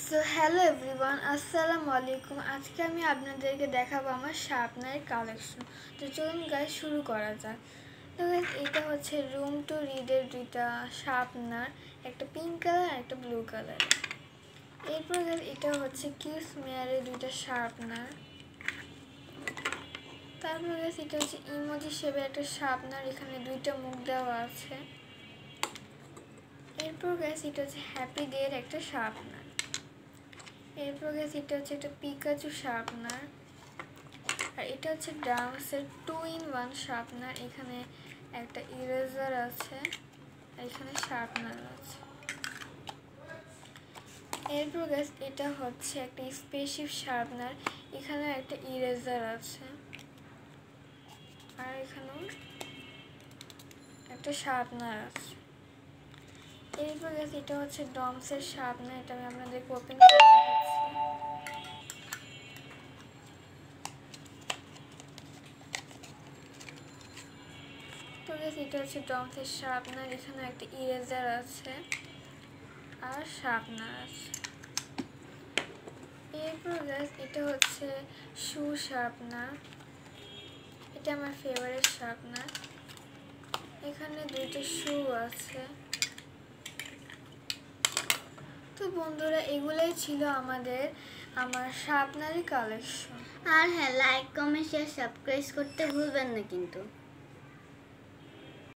So hello everyone, আসসালামু আলাইকুম। আজকে আমি আপনাদেরকে দেখাবো আমার শার্পনারের কালেকশন। তো চলুন গাইস শুরু করা যাক। তো গাইস এটা হচ্ছে রুম টু রিডের দুইটা শার্পনার, একটা পিঙ্ক কালার আর একটা ব্লু কালার। এরপর গাইস এটা হচ্ছে কিডস মেয়ারের দুইটা শার্পনার। তারপর গাইস এটা হচ্ছে ইমোজি শেপের একটা শার্পনার, এখানে দুইটা মুখ দেওয়া আছে। এরপর গাইস এটা হচ্ছে হ্যাপি ডে এর একটা শার্পনার। এরপর গেছে এটা হচ্ছে একটা পিকাচু শার্পনার, আর এটা হচ্ছে ডান্সের 2-in-1 শার্পনার। এখানে একটা ইরেজার আছে, এখানে শার্পনার আছে। এরপর গেছে এটা হচ্ছে একটা স্পেসিফ শার্পনার, এখানে একটা ইরেজার আছে, আর এখানেও একটা শার্পনার আছে। এরপর গেছে এটা হচ্ছে ডমসের শার্পনার, এটা আমি আপনাদেরকে ওপেন করে দেখাচ্ছি। তো গাইস এটা হচ্ছে ডমসের শার্পনার, এখানে একটা ইরেজার আছে আর শার্পনার আছে। এরপর গাইস এটা হচ্ছে শু শার্পনার, এটা আমার ফেভারিট শার্পনার, এখানে দুইটা শু আছে। তো বন্ধুরা, এগুলাই ছিল আমার শার্পনারের কালেকশন। আর হ্যাঁ, লাইক কমেন্ট শেয়ার সাবস্ক্রাইব করতে ভুলবেন না কিন্তু।